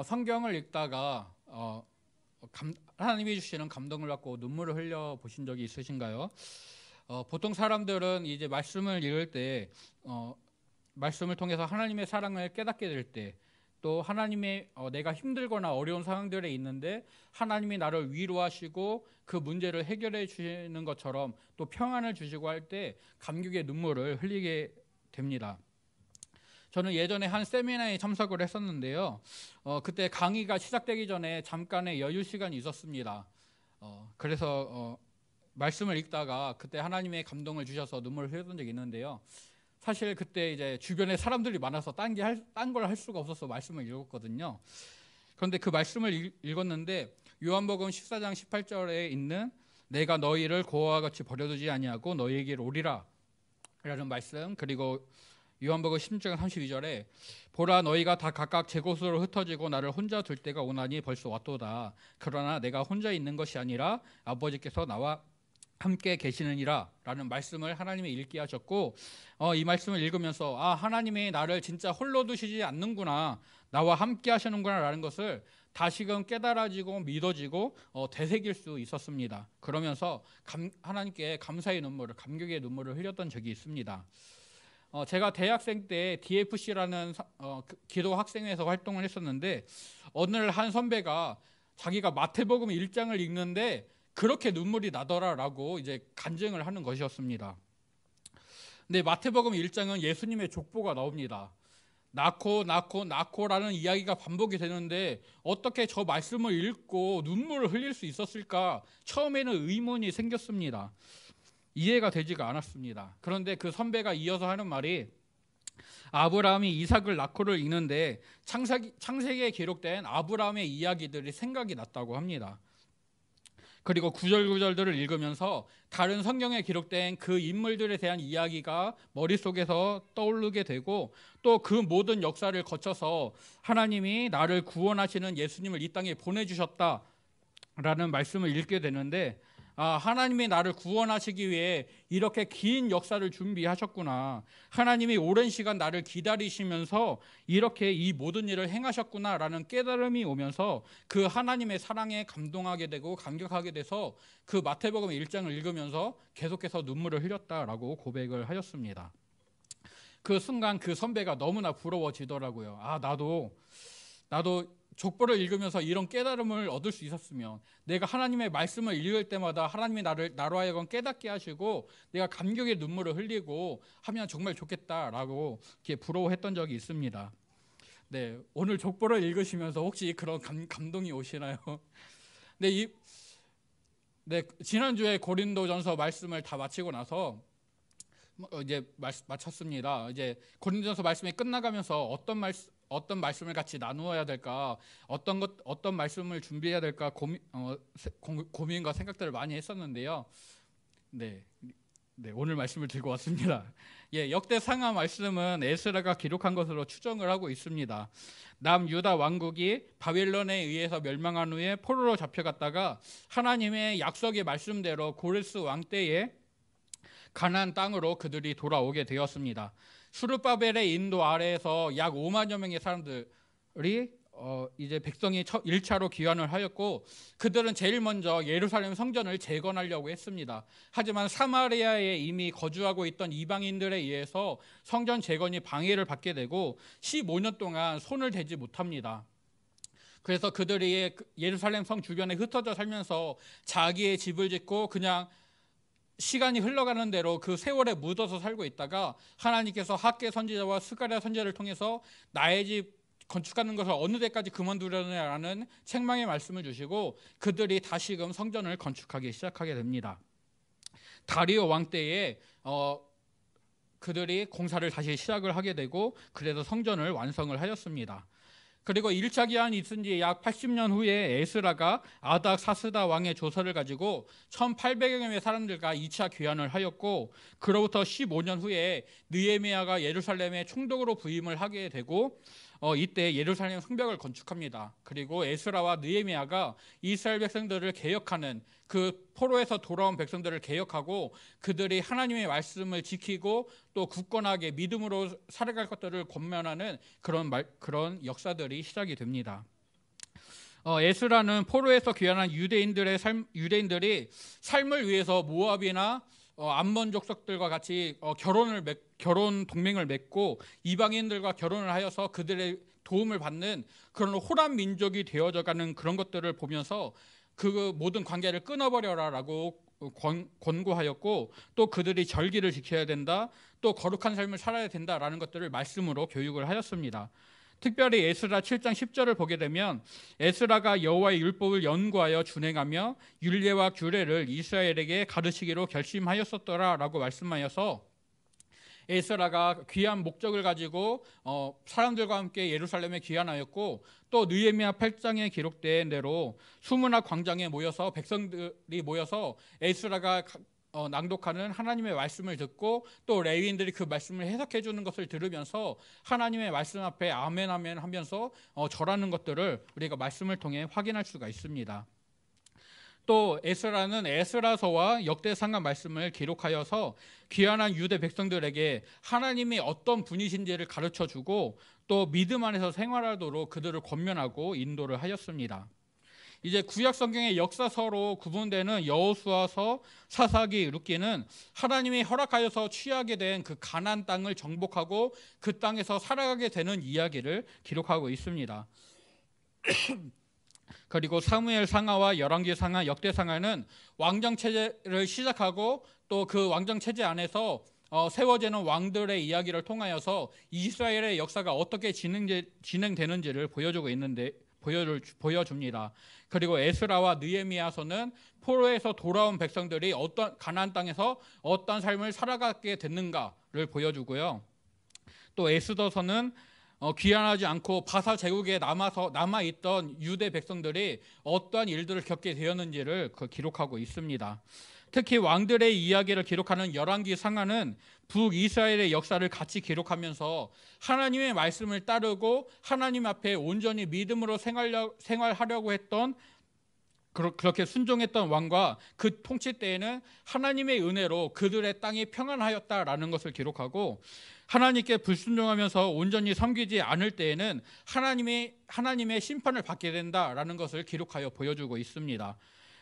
성경을 읽다가 하나님이 주시는 감동을 받고 눈물을 흘려 보신 적이 있으신가요? 보통 사람들은 이제 말씀을 읽을 때 말씀을 통해서 하나님의 사랑을 깨닫게 될 때, 또 하나님의 내가 힘들거나 어려운 상황들에 있는데 하나님이 나를 위로하시고 그 문제를 해결해 주시는 것처럼 또 평안을 주시고 할 때 감격의 눈물을 흘리게 됩니다. 저는 예전에 한 세미나에 참석을 했었는데요. 그때 강의가 시작되기 전에 잠깐의 여유 시간이 있었습니다. 그래서 말씀을 읽다가 그때 하나님의 감동을 주셔서 눈물을 흘렸던 적이 있는데요. 사실 그때 이제 주변에 사람들이 많아서 딴 걸 할 수가 없어서 말씀을 읽었거든요. 그런데 그 말씀을 읽었는데 요한복음 14장 18절에 있는 내가 너희를 고아와 같이 버려두지 아니하고 너희에게로 오리라 라는 말씀, 그리고 요한복음 16장 32절에 보라 너희가 다 각각 제 곳으로 흩어지고 나를 혼자 둘 때가 오나니 벌써 왔도다. 그러나 내가 혼자 있는 것이 아니라 아버지께서 나와 함께 계시느니라 라는 말씀을 하나님이 읽게 하셨고, 이 말씀을 읽으면서 하나님이 나를 진짜 홀로 두시지 않는구나, 나와 함께 하시는구나 라는 것을 다시금 깨달아지고 믿어지고 되새길 수 있었습니다. 그러면서 하나님께 감사의 눈물을, 감격의 눈물을 흘렸던 적이 있습니다. 제가 대학생 때 DFC라는 기도 학생회에서 활동을 했었는데, 어느 날 한 선배가 자기가 마태복음 1장을 읽는데 그렇게 눈물이 나더라라고 이제 간증을 하는 것이었습니다. 근데 마태복음 1장은 예수님의 족보가 나옵니다. 낳고라는 이야기가 반복이 되는데 어떻게 저 말씀을 읽고 눈물을 흘릴 수 있었을까? 처음에는 의문이 생겼습니다. 이해가 되지가 않았습니다. 그런데 그 선배가 이어서 하는 말이, 아브라함이 이삭을 낳고를 읽는데 창세기에 기록된 아브라함의 이야기들이 생각이 났다고 합니다. 그리고 구절구절들을 읽으면서 다른 성경에 기록된 그 인물들에 대한 이야기가 머릿속에서 떠오르게 되고, 또 그 모든 역사를 거쳐서 하나님이 나를 구원하시는 예수님을 이 땅에 보내주셨다라는 말씀을 읽게 되는데, 하나님이 나를 구원하시기 위해 이렇게 긴 역사를 준비하셨구나, 하나님이 오랜 시간 나를 기다리시면서 이렇게 이 모든 일을 행하셨구나 라는 깨달음이 오면서 그 하나님의 사랑에 감동하게 되고 감격하게 돼서 그 마태복음 1장을 읽으면서 계속해서 눈물을 흘렸다라고 고백을 하셨습니다. 그 순간 그 선배가 너무나 부러워지더라고요. 나도 족보를 읽으면서 이런 깨달음을 얻을 수 있었으면, 내가 하나님의 말씀을 읽을 때마다 하나님이 나로 하여금 깨닫게 하시고 내가 감격의 눈물을 흘리고 하면 정말 좋겠다라고 이렇게 부러워했던 적이 있습니다. 네, 오늘 족보를 읽으시면서 혹시 그런 감동이 오시나요? 네, 지난주에 고린도전서 말씀을 다 마치고 나서 이제 마쳤습니다. 이제 고린도전서 말씀이 끝나가면서 어떤 말씀을 같이 나누어야 될까, 어떤 말씀을 준비해야 될까 고민과 생각들을 많이 했었는데요. 네, 오늘 말씀을 들고 왔습니다. 역대 상하 말씀은 에스라가 기록한 것으로 추정을 하고 있습니다. 남유다 왕국이 바빌론에 의해서 멸망한 후에 포로로 잡혀갔다가 하나님의 약속의 말씀대로 고레스 왕 때에 가나안 땅으로 그들이 돌아오게 되었습니다. 수르바벨의 인도 아래에서 약 5만여 명의 사람들이 이제 백성이 1차로 귀환을 하였고, 그들은 제일 먼저 예루살렘 성전을 재건하려고 했습니다. 하지만 사마리아에 이미 거주하고 있던 이방인들에 의해서 성전 재건이 방해를 받게 되고 15년 동안 손을 대지 못합니다. 그래서 그들이 예루살렘 성 주변에 흩어져 살면서 자기의 집을 짓고 그냥 시간이 흘러가는 대로 그 세월에 묻어서 살고 있다가 하나님께서 학개 선지자와 스가랴 선지자를 통해서 나의 집 건축하는 것을 어느 때까지 그만두려느냐라는 책망의 말씀을 주시고 그들이 다시금 성전을 건축하기 시작하게 됩니다. 다리오 왕 때에 그들이 공사를 다시 시작을 하게 되고, 그래서 성전을 완성을 하였습니다. 그리고 1차 기한이 있은 지 약 80년 후에 에스라가 아닥사스다 왕의 조서를 가지고 1800여 명의 사람들과 2차 귀환을 하였고, 그로부터 15년 후에 느헤미야가 예루살렘의 총독으로 부임을 하게 되고 이때 예루살렘 성벽을 건축합니다. 그리고 에스라와 느헤미야가 이스라엘 백성들을 개혁하는, 그 포로에서 돌아온 백성들을 개혁하고 그들이 하나님의 말씀을 지키고 또 굳건하게 믿음으로 살아갈 것들을 권면하는 그런 역사들이 시작이 됩니다. 에스라는 포로에서 귀환한 유대인들이 삶을 위해서 모압이나 암몬 족속들과 같이 결혼 동맹을 맺고 이방인들과 결혼을 하여서 그들의 도움을 받는 그런 호람 민족이 되어져가는 그런 것들을 보면서 그 모든 관계를 끊어버려라라고 권고하였고, 또 그들이 절기를 지켜야 된다, 또 거룩한 삶을 살아야 된다라는 것들을 말씀으로 교육을 하였습니다. 특별히 에스라 7장 10절을 보게 되면 에스라가 여호와의 율법을 연구하여 준행하며 율례와 규례를 이스라엘에게 가르치기로 결심하였었더라라고 말씀하여서 에스라가 귀한 목적을 가지고 사람들과 함께 예루살렘에 귀환하였고, 또 느헤미야 8장에 기록된 대로 수문학 광장에 모여서 백성들이 모여서 에스라가 낭독하는 하나님의 말씀을 듣고, 또 레위인들이 그 말씀을 해석해 주는 것을 들으면서 하나님의 말씀 앞에 아멘 아멘 하면서 절하는 것들을 우리가 말씀을 통해 확인할 수가 있습니다. 또 에스라는 에스라서와 역대상하 말씀을 기록하여서 귀환한 유대 백성들에게 하나님이 어떤 분이신지를 가르쳐주고, 또 믿음 안에서 생활하도록 그들을 권면하고 인도를 하였습니다. 이제 구약 성경의 역사서로 구분되는 여호수아서, 사사기, 룻기는 하나님이 허락하여서 취하게 된 그 가나안 땅을 정복하고 그 땅에서 살아가게 되는 이야기를 기록하고 있습니다. 그리고 사무엘 상하와 열왕기 상하, 역대 상하는 왕정 체제를 시작하고 또 그 왕정 체제 안에서 세워지는 왕들의 이야기를 통하여서 이스라엘의 역사가 어떻게 진행되는지를 보여줍니다. 그리고 에스라와 느헤미야서는 포로에서 돌아온 백성들이 어떤 가나안 땅에서 어떤 삶을 살아가게 됐는가를 보여주고요. 또 에스더서는 귀환하지 않고 바사 제국에 남아있던 유대 백성들이 어떠한 일들을 겪게 되었는지를 기록하고 있습니다. 특히 왕들의 이야기를 기록하는 열왕기 상하는 북이스라엘의 역사를 같이 기록하면서 하나님의 말씀을 따르고 하나님 앞에 온전히 믿음으로 생활하려고 했던, 그렇게 순종했던 왕과 그 통치 때에는 하나님의 은혜로 그들의 땅이 평안하였다라는 것을 기록하고, 하나님께 불순종하면서 온전히 섬기지 않을 때에는 하나님의 심판을 받게 된다라는 것을 기록하여 보여주고 있습니다.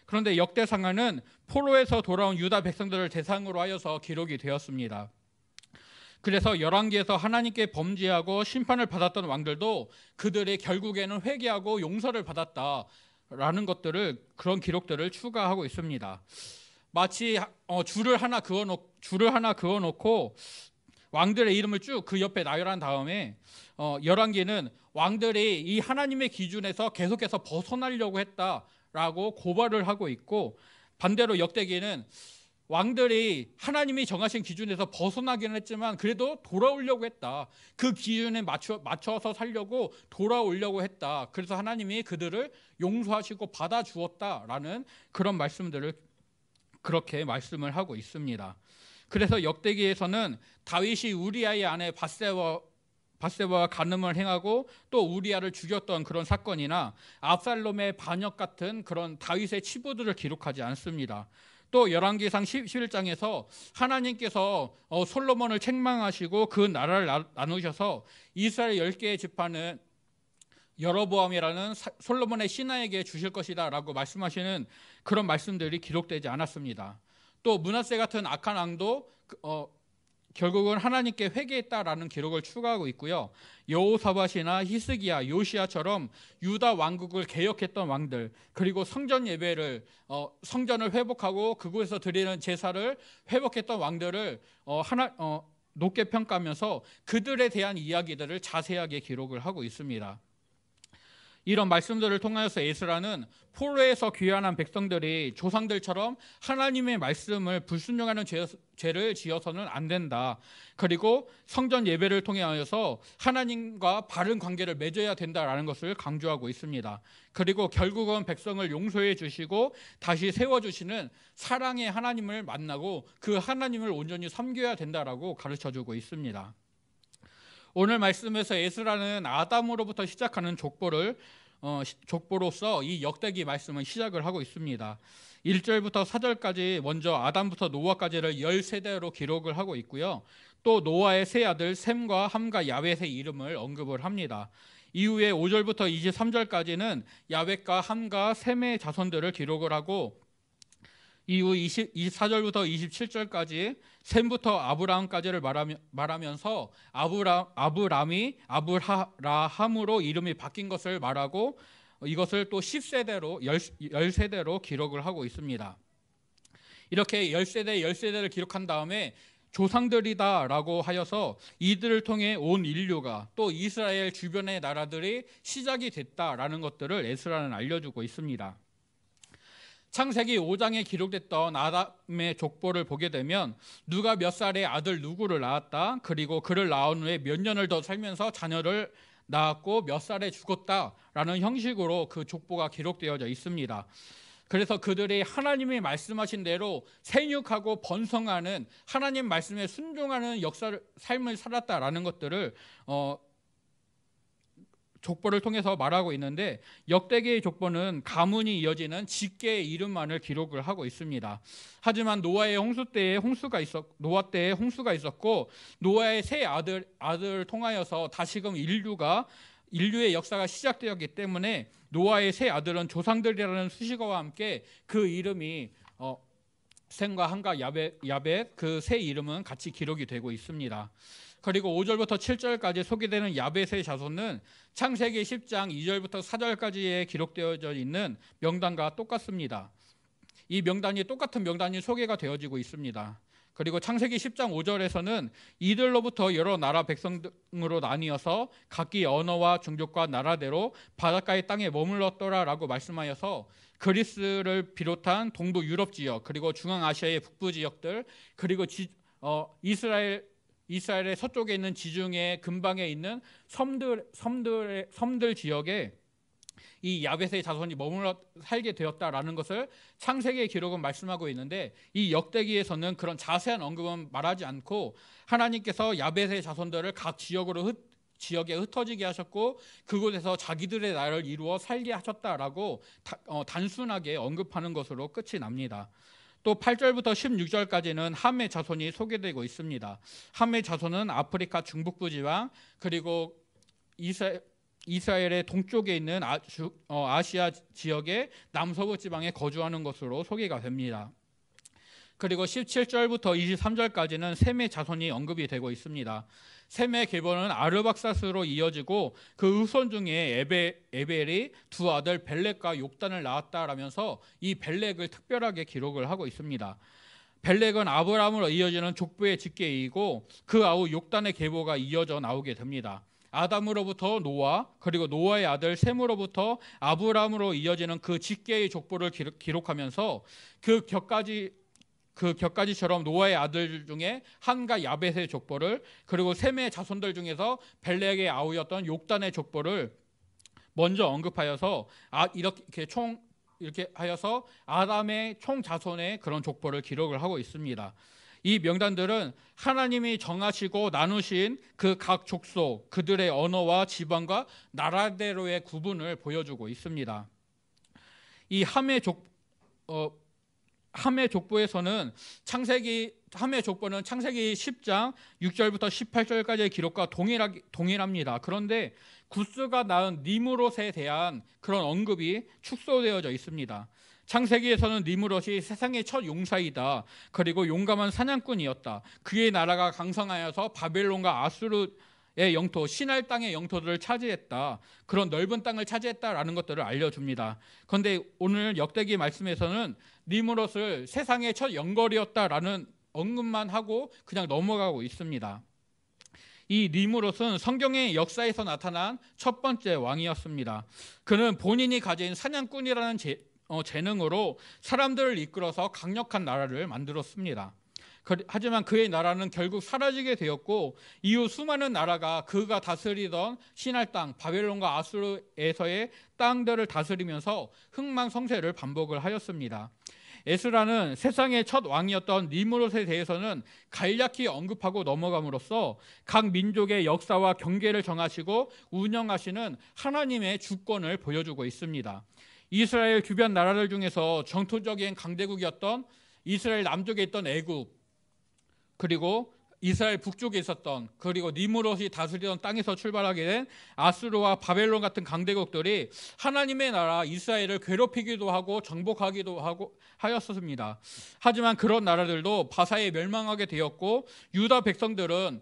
그런데 역대상하는 포로에서 돌아온 유다 백성들을 대상으로 하여서 기록이 되었습니다. 그래서 열왕기에서 하나님께 범죄하고 심판을 받았던 왕들도 그들이 결국에는 회개하고 용서를 받았다라는 것들을, 그런 기록들을 추가하고 있습니다. 마치 줄을 하나 그어놓고 왕들의 이름을 쭉 그 옆에 나열한 다음에 열왕기는 왕들이 이 하나님의 기준에서 계속해서 벗어나려고 했다라고 고발을 하고 있고, 반대로 역대기는 왕들이 하나님이 정하신 기준에서 벗어나기는 했지만 그래도 돌아오려고 했다, 그 기준에 맞춰서 살려고 돌아오려고 했다, 그래서 하나님이 그들을 용서하시고 받아주었다라는 그런 말씀들을 그렇게 말씀을 하고 있습니다. 그래서 역대기에서는 다윗이 우리아의 아내 밧세바와 간음을 행하고 또 우리아를 죽였던 그런 사건이나 압살롬의 반역 같은 그런 다윗의 치부들을 기록하지 않습니다. 또 열왕기상 11장에서 하나님께서 솔로몬을 책망하시고 그 나라를 나누셔서 이스라엘 10개의 지파는 여로보암이라는 솔로몬의 신하에게 주실 것이다 라고 말씀하시는 그런 말씀들이 기록되지 않았습니다. 또 므낫세 같은 악한 왕도 결국은 하나님께 회개했다라는 기록을 추가하고 있고요. 여호사밧이나 히스기야, 요시야처럼 유다 왕국을 개혁했던 왕들, 그리고 성전 예배를 성전을 회복하고 그곳에서 드리는 제사를 회복했던 왕들을 높게 평가하면서 그들에 대한 이야기들을 자세하게 기록을 하고 있습니다. 이런 말씀들을 통하여서 에스라는 포로에서 귀환한 백성들이 조상들처럼 하나님의 말씀을 불순종하는 죄를 지어서는 안 된다, 그리고 성전 예배를 통하여서 하나님과 바른 관계를 맺어야 된다라는 것을 강조하고 있습니다. 그리고 결국은 백성을 용서해 주시고 다시 세워주시는 사랑의 하나님을 만나고 그 하나님을 온전히 섬겨야 된다라고 가르쳐주고 있습니다. 오늘 말씀에서 에스라는 아담으로부터 시작하는 족보로서 이 역대기 말씀을 시작을 하고 있습니다. 1절부터 4절까지 먼저 아담부터 노아까지를 10세대로 기록을 하고 있고요. 또 노아의 세 아들 셈과 함과 야벳의 이름을 언급을 합니다. 이후에 5절부터 23절까지는 야벳과 함과 셈의 자손들을 기록을 하고, 이후 24절부터 27절까지 셈부터 아브라함까지를 말하면서 아브람이 아브라함으로 이름이 바뀐 것을 말하고, 이것을 또 10세대로 10세대로 기록을 하고 있습니다. 이렇게 10세대를 기록한 다음에 조상들이다라고 하여서 이들을 통해 온 인류가, 또 이스라엘 주변의 나라들이 시작이 됐다라는 것들을 에스라는 알려주고 있습니다. 창세기 5장에 기록됐던 아담의 족보를 보게 되면 누가 몇 살에 아들 누구를 낳았다, 그리고 그를 낳은 후에 몇 년을 더 살면서 자녀를 낳았고 몇 살에 죽었다라는 형식으로 그 족보가 기록되어져 있습니다. 그래서 그들이 하나님이 말씀하신 대로 생육하고 번성하는, 하나님 말씀에 순종하는 삶을 살았다라는 것들을 족보를 통해서 말하고 있는데, 역대기의 족보는 가문이 이어지는 직계의 이름만을 기록을 하고 있습니다. 하지만 노아 때에 홍수가 있었고 노아의 세 아들을 통하여서 다시금 인류의 역사가 시작되었기 때문에 노아의 세 아들은 조상들이라는 수식어와 함께 그 이름이 셈과 함과 야벳 그 세 이름은 같이 기록이 되고 있습니다. 그리고 5절부터 7절까지 소개되는 야벳의 자손은 창세기 10장 2절부터 4절까지에 기록되어져 있는 명단과 똑같습니다. 이 명단이 똑같은 명단이 소개가 되어지고 있습니다. 그리고 창세기 10장 5절에서는 이들로부터 여러 나라 백성으로 나뉘어서 각기 언어와 종족과 나라대로 바닷가의 땅에 머물렀더라라고 말씀하여서 그리스를 비롯한 동부 유럽 지역, 그리고 중앙아시아의 북부 지역들, 그리고 이스라엘의 서쪽에 있는 지중해 근방에 있는 섬들 지역에 이 야벳의 자손이 머물러 살게 되었다라는 것을 창세기의 기록은 말씀하고 있는데, 이 역대기에서는 그런 자세한 언급은 말하지 않고 하나님께서 야벳의 자손들을 각 지역에 흩어지게 하셨고 그곳에서 자기들의 나라를 이루어 살게 하셨다라고 단순하게 언급하는 것으로 끝이 납니다. 또 8절부터 16절까지는 함의 자손이 소개되고 있습니다. 함의 자손은 아프리카 중북부 지방, 그리고 이스라엘의 동쪽에 있는 아시아 지역의 남서부 지방에 거주하는 것으로 소개가 됩니다. 그리고 17절부터 23절까지는 셈의 자손이 언급이 되고 있습니다. 셈의 계보는 아르박사스로 이어지고 그 후손 중에 에벨이 두 아들 벨렉과 욕단을 낳았다라면서 이 벨렉을 특별하게 기록을 하고 있습니다. 벨렉은 아브라함으로 이어지는 족보의 직계이고 그 아우 욕단의 계보가 이어져 나오게 됩니다. 아담으로부터 노아, 그리고 노아의 아들 셈으로부터 아브라함으로 이어지는 그 직계의 족보를 기록하면서 그 격가지처럼 노아의 아들 중에 함과 야벳의 족보를, 그리고 셈의 자손들 중에서 벨렉의 아우였던 욕단의 족보를 먼저 언급하여서 이렇게 하여서 아담의 총 자손의 그런 족보를 기록을 하고 있습니다. 이 명단들은 하나님이 정하시고 나누신 그 각 족속, 그들의 언어와 지방과 나라대로의 구분을 보여주고 있습니다. 이 함의 족보에서는 함의 족보는 창세기 10장 6절부터 18절까지의 기록과 동일합니다. 그런데 구스가 낳은 니므롯에 대한 그런 언급이 축소되어져 있습니다. 창세기에서는 니므롯이 세상의 첫 용사이다, 그리고 용감한 사냥꾼이었다, 그의 나라가 강성하여서 바벨론과 아수르의 영토, 시날 땅의 영토들을 차지했다, 그런 넓은 땅을 차지했다라는 것들을 알려줍니다. 그런데 오늘 역대기 말씀에서는 니므롯을 세상의 첫 영걸이었다라는 언급만 하고 그냥 넘어가고 있습니다. 이 니므롯은 성경의 역사에서 나타난 첫 번째 왕이었습니다. 그는 본인이 가진 사냥꾼이라는 재능으로 사람들을 이끌어서 강력한 나라를 만들었습니다. 하지만 그의 나라는 결국 사라지게 되었고 이후 수많은 나라가 그가 다스리던 시날 땅, 바벨론과 아수르에서의 땅들을 다스리면서 흥망성쇠를 반복을 하였습니다. 에스라는 세상의 첫 왕이었던 니므롯에 대해서는 간략히 언급하고 넘어감으로써 각 민족의 역사와 경계를 정하시고 운영하시는 하나님의 주권을 보여주고 있습니다. 이스라엘 주변 나라들 중에서 전통적인 강대국이었던 이스라엘 남쪽에 있던 애굽, 그리고 이스라엘 북쪽에 있었던, 그리고 니므롯이 다스리던 땅에서 출발하게 된 아수르와 바벨론 같은 강대국들이 하나님의 나라 이스라엘을 괴롭히기도 하고 정복하기도 하고 하였습니다. 하지만 그런 나라들도 바사에 멸망하게 되었고, 유다 백성들은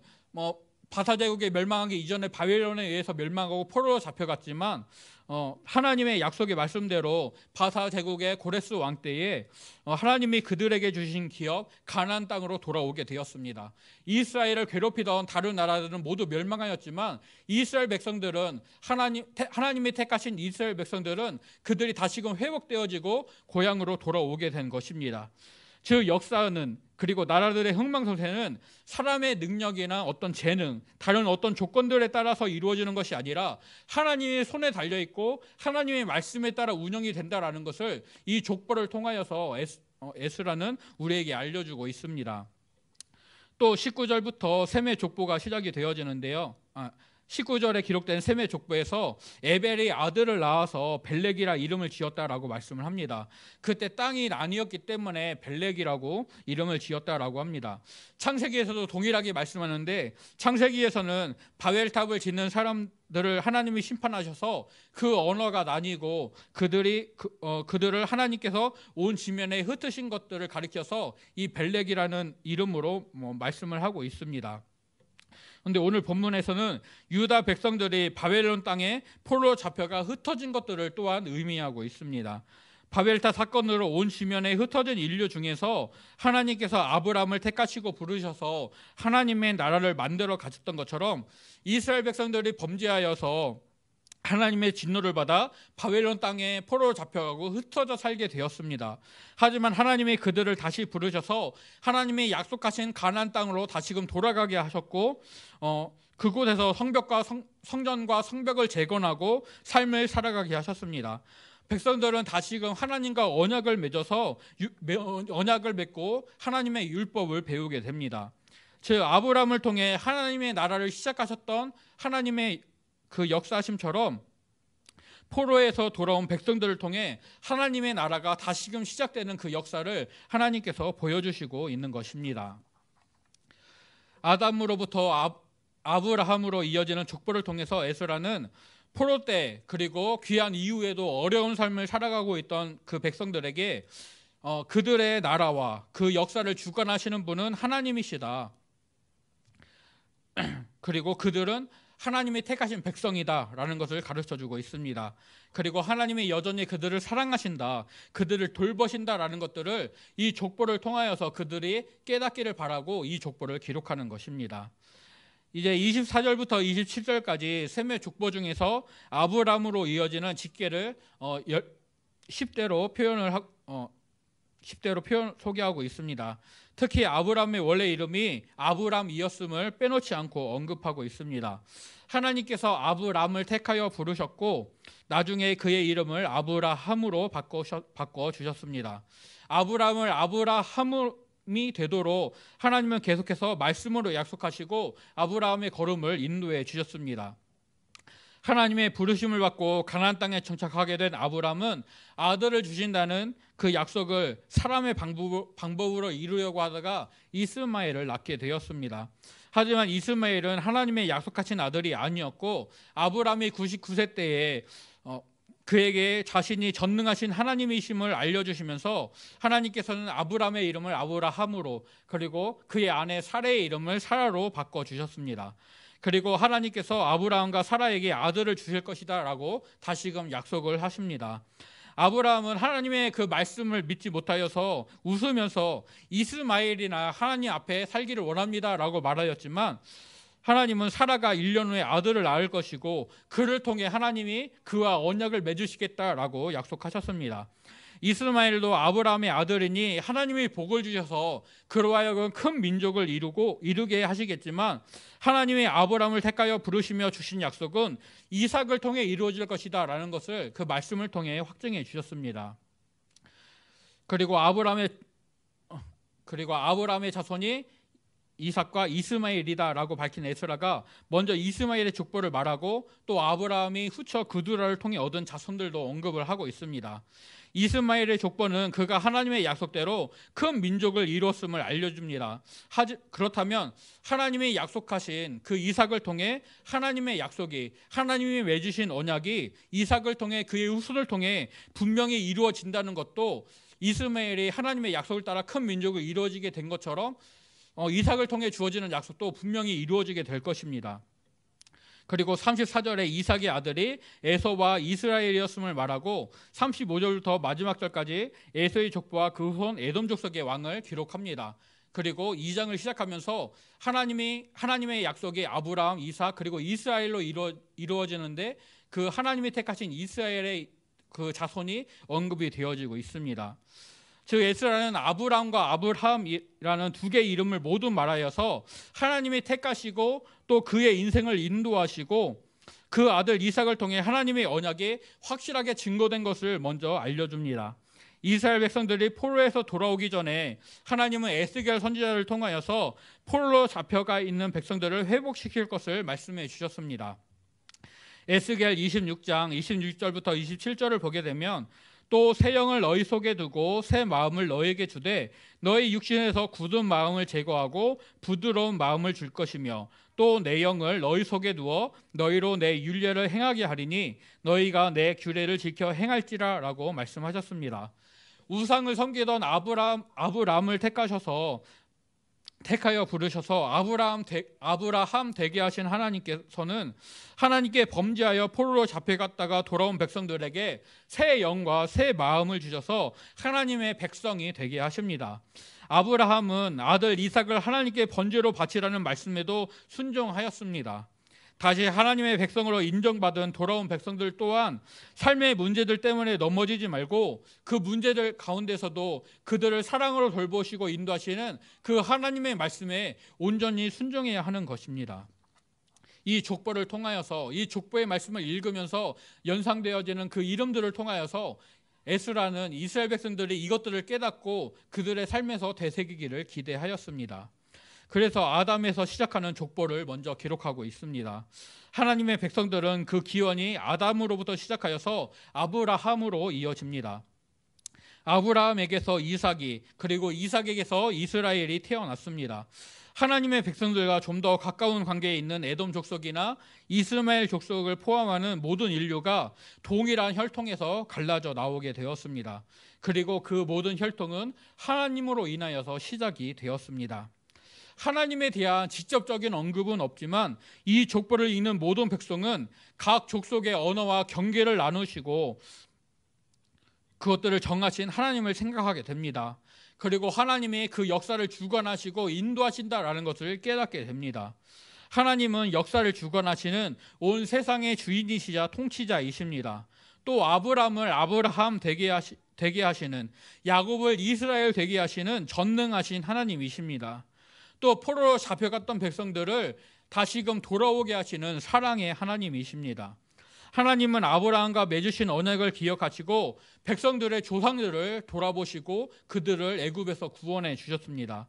바사 제국이 멸망하기 이전에 바벨론에 의해서 멸망하고 포로로 잡혀갔지만 하나님의 약속의 말씀대로 바사 제국의 고레스 왕 때에 하나님이 그들에게 주신 기업 가나안 땅으로 돌아오게 되었습니다. 이스라엘을 괴롭히던 다른 나라들은 모두 멸망하였지만 이스라엘 백성들은 하나님이 택하신 이스라엘 백성들은 그들이 다시금 회복되어지고 고향으로 돌아오게 된 것입니다. 즉 역사는, 그리고 나라들의 흥망성쇠는 사람의 능력이나 어떤 재능, 다른 어떤 조건들에 따라서 이루어지는 것이 아니라 하나님의 손에 달려있고 하나님의 말씀에 따라 운영이 된다라는 것을 이 족보를 통하여서 에스라는 우리에게 알려주고 있습니다. 또 19절부터 셈의 족보가 시작이 되어지는데요. 19절에 기록된 셈의 족보에서 에벨이 아들을 낳아서 벨렉이라 이름을 지었다라고 말씀을 합니다. 그때 땅이 아니었기 때문에 벨렉이라고 이름을 지었다라고 합니다. 창세기에서도 동일하게 말씀하는데, 창세기에서는 바벨탑을 짓는 사람들을 하나님이 심판하셔서 그 언어가 나뉘고 그들을 하나님께서 온 지면에 흩으신 것들을 가리켜서 이 벨렉이라는 이름으로 말씀을 하고 있습니다. 그런데 오늘 본문에서는 유다 백성들이 바벨론 땅에 포로로 잡혀가 흩어진 것들을 또한 의미하고 있습니다. 바벨탑 사건으로 온 지면에 흩어진 인류 중에서 하나님께서 아브라함을 택하시고 부르셔서 하나님의 나라를 만들어 가셨던 것처럼 이스라엘 백성들이 범죄하여서 하나님의 진노를 받아 바벨론 땅에 포로로 잡혀가고 흩어져 살게 되었습니다. 하지만 하나님이 그들을 다시 부르셔서 하나님이 약속하신 가나안 땅으로 다시금 돌아가게 하셨고, 그곳에서 성전과 성벽을 재건하고 삶을 살아가게 하셨습니다. 백성들은 다시금 하나님과 언약을 맺고 하나님의 율법을 배우게 됩니다. 즉 아브라함을 통해 하나님의 나라를 시작하셨던 하나님의 그 역사하심처럼 포로에서 돌아온 백성들을 통해 하나님의 나라가 다시금 시작되는 그 역사를 하나님께서 보여주시고 있는 것입니다. 아담으로부터 아브라함으로 이어지는 족보를 통해서 에스라는 포로 때 그리고 귀환 이후에도 어려운 삶을 살아가고 있던 그 백성들에게 그들의 나라와 그 역사를 주관하시는 분은 하나님이시다. 그리고 그들은 하나님이 택하신 백성이다라는 것을 가르쳐주고 있습니다. 그리고 하나님이 여전히 그들을 사랑하신다, 그들을 돌보신다라는 것들을 이 족보를 통하여서 그들이 깨닫기를 바라고 이 족보를 기록하는 것입니다. 이제 24절부터 27절까지 셈의 족보 중에서 아브람으로 이어지는 직계를 10대로 소개하고 있습니다. 특히 아브람의 원래 이름이 아브람이었음을 빼놓지 않고 언급하고 있습니다. 하나님께서 아브람을 택하여 부르셨고 나중에 그의 이름을 아브라함으로 바꿔주셨습니다. 아브람을 아브라함이 되도록 하나님은 계속해서 말씀으로 약속하시고 아브라함의 걸음을 인도해 주셨습니다. 하나님의 부르심을 받고 가나안 땅에 정착하게 된 아브람은 아들을 주신다는 그 약속을 사람의 방법으로 이루려고 하다가 이스마엘을 낳게 되었습니다. 하지만 이스마엘은 하나님의 약속하신 아들이 아니었고 아브람이 99세 때에 그에게 자신이 전능하신 하나님이심을 알려주시면서 하나님께서는 아브람의 이름을 아브라함으로 그리고 그의 아내 사레의 이름을 사라로 바꿔주셨습니다. 그리고 하나님께서 아브라함과 사라에게 아들을 주실 것이다 라고 다시금 약속을 하십니다. 아브라함은 하나님의 그 말씀을 믿지 못하여서 웃으면서 이스마엘이나 하나님 앞에 살기를 원합니다 라고 말하였지만 하나님은 사라가 1년 후에 아들을 낳을 것이고 그를 통해 하나님이 그와 언약을 맺으시겠다라고 약속하셨습니다. 이스마엘도 아브라함의 아들이니 하나님이 복을 주셔서 그로 하여금 큰 민족을 이루게 하시겠지만 하나님의 아브라함을 택하여 부르시며 주신 약속은 이삭을 통해 이루어질 것이다 라는 것을 그 말씀을 통해 확증해 주셨습니다. 그리고 아브라함의 자손이 이삭과 이스마엘이다라고 밝힌 에스라가 먼저 이스마엘의 족보를 말하고 또 아브라함이 후처 그두라를 통해 얻은 자손들도 언급을 하고 있습니다. 이스마엘의 족보는 그가 하나님의 약속대로 큰 민족을 이뤘음을 알려줍니다. 그렇다면 하나님이 약속하신 그 이삭을 통해 하나님의 약속이, 하나님이 맺으신 언약이 이삭을 통해 그의 후손을 통해 분명히 이루어진다는 것도 이스마엘이 하나님의 약속을 따라 큰 민족을 이루어지게 된 것처럼 이삭을 통해 주어지는 약속도 분명히 이루어지게 될 것입니다. 그리고 34절에 이삭의 아들이 에서와 이스라엘이었음을 말하고 35절부터 마지막 절까지 에서의 족보와 그 후손 에돔 족속의 왕을 기록합니다. 그리고 2장을 시작하면서 하나님의 약속이 아브라함, 이삭 그리고 이스라엘로 이루어지는데 그 하나님이 택하신 이스라엘의 그 자손이 언급이 되어지고 있습니다. 즉 에스라는 아브람과 아브라함이라는 두 개의 이름을 모두 말하여서 하나님이 택하시고 또 그의 인생을 인도하시고 그 아들 이삭을 통해 하나님의 언약이 확실하게 증거된 것을 먼저 알려줍니다. 이스라엘 백성들이 포로에서 돌아오기 전에 하나님은 에스겔 선지자를 통하여서 포로로 잡혀가 있는 백성들을 회복시킬 것을 말씀해 주셨습니다. 에스겔 26장 26절부터 27절을 보게 되면 또 새 영을 너희 속에 두고 새 마음을 너희에게 주되 너희 육신에서 굳은 마음을 제거하고 부드러운 마음을 줄 것이며 또 내 영을 너희 속에 두어 너희로 내 율례를 행하게 하리니 너희가 내 규례를 지켜 행할지라 라고 말씀하셨습니다. 우상을 섬기던 아브라함을 택하여 부르셔서 아브라함 되게 하신 하나님께서는 하나님께 범죄하여 포로로 잡혀갔다가 돌아온 백성들에게 새 영과 새 마음을 주셔서 하나님의 백성이 되게 하십니다. 아브라함은 아들 이삭을 하나님께 번제로 바치라는 말씀에도 순종하였습니다. 다시 하나님의 백성으로 인정받은 돌아온 백성들 또한 삶의 문제들 때문에 넘어지지 말고 그 문제들 가운데서도 그들을 사랑으로 돌보시고 인도하시는 그 하나님의 말씀에 온전히 순종해야 하는 것입니다. 이 족보를 통하여서 이 족보의 말씀을 읽으면서 연상되어지는 그 이름들을 통하여서 에스라는 이스라엘 백성들이 이것들을 깨닫고 그들의 삶에서 되새기기를 기대하였습니다. 그래서 아담에서 시작하는 족보를 먼저 기록하고 있습니다. 하나님의 백성들은 그 기원이 아담으로부터 시작하여서 아브라함으로 이어집니다. 아브라함에게서 이삭이 그리고 이삭에게서 이스라엘이 태어났습니다. 하나님의 백성들과 좀 더 가까운 관계에 있는 에돔 족속이나 이스마엘 족속을 포함하는 모든 인류가 동일한 혈통에서 갈라져 나오게 되었습니다. 그리고 그 모든 혈통은 하나님으로 인하여서 시작이 되었습니다. 하나님에 대한 직접적인 언급은 없지만 이 족보를 읽는 모든 백성은 각 족속의 언어와 경계를 나누시고 그것들을 정하신 하나님을 생각하게 됩니다. 그리고 하나님이 그 역사를 주관하시고 인도하신다라는 것을 깨닫게 됩니다. 하나님은 역사를 주관하시는 온 세상의 주인이시자 통치자이십니다. 또 아브람을 아브라함 되게 하시는, 야곱을 이스라엘 되게 하시는 전능하신 하나님이십니다. 또 포로로 잡혀갔던 백성들을 다시금 돌아오게 하시는 사랑의 하나님이십니다. 하나님은 아브라함과 맺으신 언약을 기억하시고 백성들의 조상들을 돌아보시고 그들을 애굽에서 구원해 주셨습니다.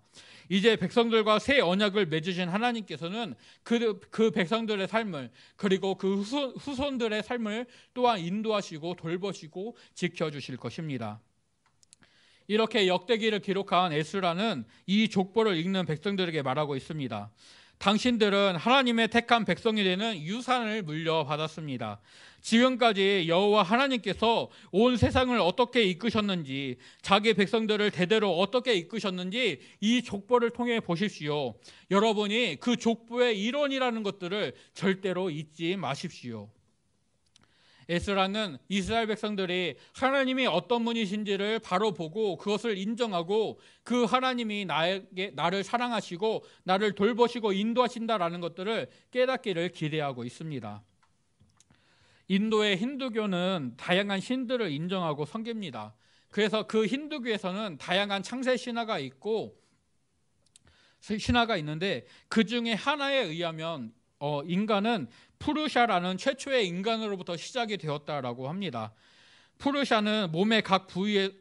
이제 백성들과 새 언약을 맺으신 하나님께서는 그 백성들의 삶을 그리고 그 후손들의 삶을 또한 인도하시고 돌보시고 지켜주실 것입니다. 이렇게 역대기를 기록한 에스라는 이 족보를 읽는 백성들에게 말하고 있습니다. 당신들은 하나님의 택한 백성이 되는 유산을 물려받았습니다. 지금까지 여호와 하나님께서 온 세상을 어떻게 이끄셨는지, 자기 백성들을 대대로 어떻게 이끄셨는지 이 족보를 통해 보십시오. 여러분이 그 족보의 일원이라는 것들을 절대로 잊지 마십시오. 에스라는 이스라엘 백성들이 하나님이 어떤 분이신지를 바로 보고 그것을 인정하고 그 하나님이 나를 사랑하시고 나를 돌보시고 인도하신다라는 것들을 깨닫기를 기대하고 있습니다. 인도의 힌두교는 다양한 신들을 인정하고 섬깁니다. 그래서 그 힌두교에서는 다양한 창세 신화가 있는데 그 중에 하나에 의하면 인간은 푸르샤라는 최초의 인간으로부터 시작이 되었다라고 합니다. 푸르샤는 몸의 각 부위에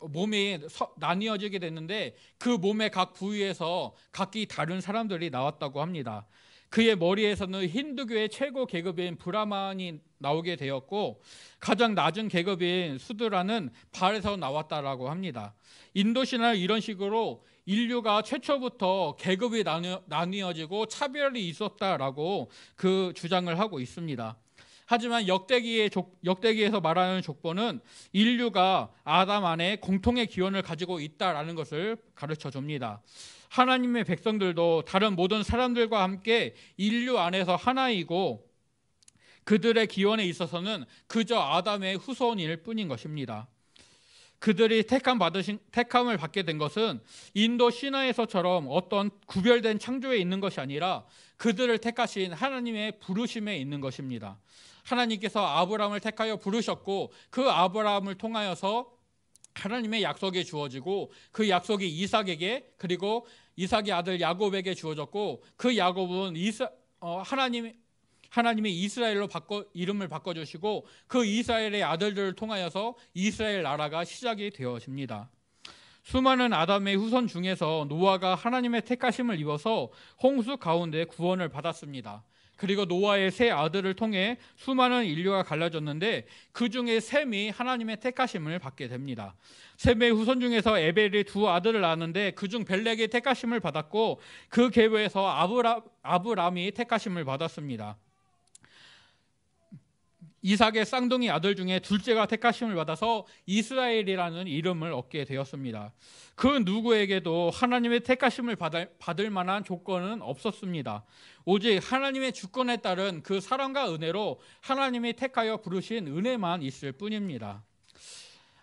몸이 나뉘어지게 됐는데 그 몸의 각 부위에서 각기 다른 사람들이 나왔다고 합니다. 그의 머리에서는 힌두교의 최고 계급인 브라만이 나오게 되었고 가장 낮은 계급인 수드라는 발에서 나왔다라고 합니다. 인도 신화는 이런 식으로 인류가 최초부터 계급이 나뉘어지고 차별이 있었다라고 그 주장을 하고 있습니다. 하지만 역대기에서 말하는 족보는 인류가 아담 안에 공통의 기원을 가지고 있다라는 것을 가르쳐 줍니다. 하나님의 백성들도 다른 모든 사람들과 함께 인류 안에서 하나이고 그들의 기원에 있어서는 그저 아담의 후손일 뿐인 것입니다. 그들이 택함을 받게 된 것은 인도 신화에서처럼 어떤 구별된 창조에 있는 것이 아니라 그들을 택하신 하나님의 부르심에 있는 것입니다. 하나님께서 아브라함을 택하여 부르셨고 그 아브라함을 통하여서 하나님의 약속이 주어지고 그 약속이 이삭에게 그리고 이삭의 아들 야곱에게 주어졌고 그 야곱은 하나님이 이스라엘로 이름을 바꿔주시고 그 이스라엘의 아들들을 통하여서 이스라엘 나라가 시작이 되어집니다. 수많은 아담의 후손 중에서 노아가 하나님의 택하심을 입어서 홍수 가운데 구원을 받았습니다. 그리고 노아의 세 아들을 통해 수많은 인류가 갈라졌는데 그 중에 셈이 하나님의 택하심을 받게 됩니다. 셈의 후손 중에서 에벨이 두 아들을 낳았는데 그중 벨렉이 택하심을 받았고 그 계보에서 아브람이 택하심을 받았습니다. 이삭의 쌍둥이 아들 중에 둘째가 택하심을 받아서 이스라엘이라는 이름을 얻게 되었습니다. 그 누구에게도 하나님의 택하심을 받을 만한 조건은 없었습니다. 오직 하나님의 주권에 따른 그 사랑과 은혜로 하나님이 택하여 부르신 은혜만 있을 뿐입니다.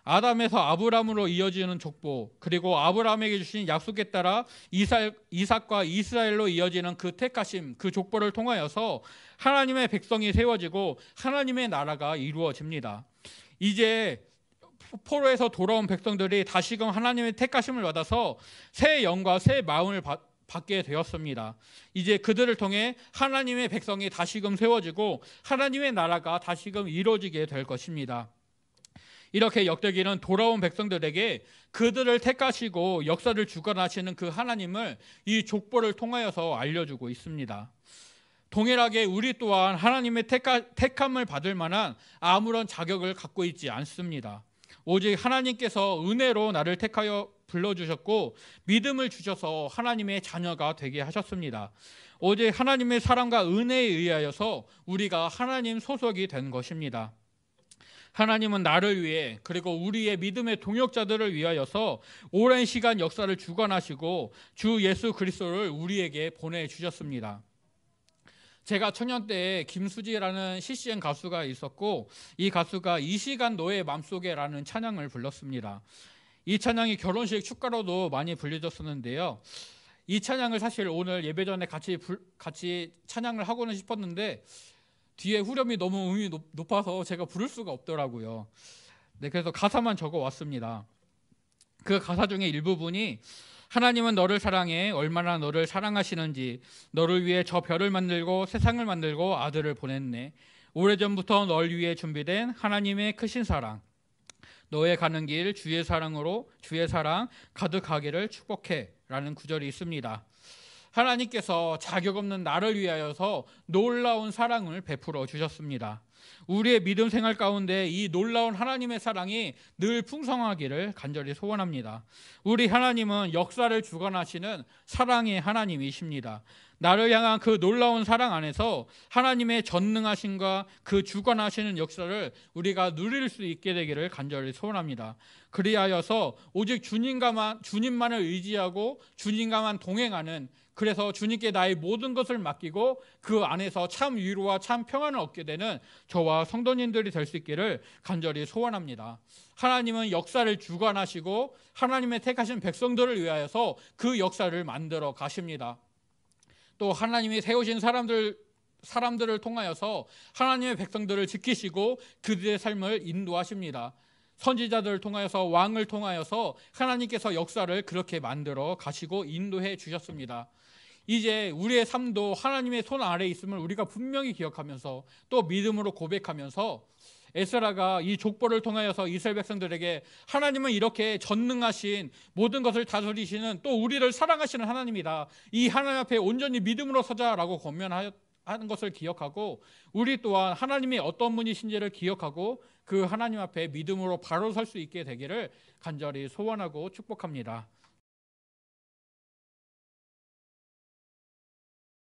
아담에서 아브람으로 이어지는 족보, 그리고 아브람에게 주신 약속에 따라 이삭과 이스라엘로 이어지는 그 택하심, 그 족보를 통하여서 하나님의 백성이 세워지고 하나님의 나라가 이루어집니다. 이제 포로에서 돌아온 백성들이 다시금 하나님의 택하심을 받아서 새 영과 새 마음을 받게 되었습니다. 이제 그들을 통해 하나님의 백성이 다시금 세워지고 하나님의 나라가 다시금 이루어지게 될 것입니다. 이렇게 역대기는 돌아온 백성들에게 그들을 택하시고 역사를 주관하시는 그 하나님을 이 족보를 통하여서 알려주고 있습니다. 동일하게 우리 또한 하나님의 택함을 받을 만한 아무런 자격을 갖고 있지 않습니다. 오직 하나님께서 은혜로 나를 택하여 불러주셨고 믿음을 주셔서 하나님의 자녀가 되게 하셨습니다. 오직 하나님의 사랑과 은혜에 의하여서 우리가 하나님 소속이 된 것입니다. 하나님은 나를 위해 그리고 우리의 믿음의 동역자들을 위하여서 오랜 시간 역사를 주관하시고 주 예수 그리스도를 우리에게 보내주셨습니다. 제가 청년 때 김수지라는 CCM 가수가 있었고 이 가수가 이 시간 너의 맘속에라는 찬양을 불렀습니다. 이 찬양이 결혼식 축가로도 많이 불려졌었는데요. 이 찬양을 사실 오늘 예배 전에 같이 찬양을 하고는 싶었는데 뒤에 후렴이 너무 음이 높아서 제가 부를 수가 없더라고요. 네, 그래서 가사만 적어 왔습니다. 그 가사 중에 일부분이 하나님은 너를 사랑해 얼마나 너를 사랑하시는지 너를 위해 저 별을 만들고 세상을 만들고 아들을 보냈네. 오래전부터 널 위해 준비된 하나님의 크신 사랑 너의 가는 길 주의 사랑으로 주의 사랑 가득하기를 축복해 라는 구절이 있습니다. 하나님께서 자격 없는 나를 위하여서 놀라운 사랑을 베풀어 주셨습니다. 우리의 믿음 생활 가운데 이 놀라운 하나님의 사랑이 늘 풍성하기를 간절히 소원합니다. 우리 하나님은 역사를 주관하시는 사랑의 하나님이십니다. 나를 향한 그 놀라운 사랑 안에서 하나님의 전능하심과 그 주관하시는 역사를 우리가 누릴 수 있게 되기를 간절히 소원합니다. 그리하여서 오직 주님만을 의지하고 주님과만 동행하는 그래서 주님께 나의 모든 것을 맡기고 그 안에서 참 위로와 참 평안을 얻게 되는 저와 성도님들이 될 수 있기를 간절히 소원합니다. 하나님은 역사를 주관하시고 하나님의 택하신 백성들을 위하여서 그 역사를 만들어 가십니다. 또 하나님이 세우신 사람들을 통하여서 하나님의 백성들을 지키시고 그들의 삶을 인도하십니다. 선지자들을 통하여서 왕을 통하여서 하나님께서 역사를 그렇게 만들어 가시고 인도해 주셨습니다. 이제 우리의 삶도 하나님의 손 아래에 있음을 우리가 분명히 기억하면서 또 믿음으로 고백하면서 에스라가 이 족보를 통하여서 이스라엘 백성들에게 하나님은 이렇게 전능하신 모든 것을 다스리시는 또 우리를 사랑하시는 하나님이다. 이 하나님 앞에 온전히 믿음으로 서자라고 권면하는 것을 기억하고 우리 또한 하나님이 어떤 분이신지를 기억하고 그 하나님 앞에 믿음으로 바로 설 수 있게 되기를 간절히 소원하고 축복합니다.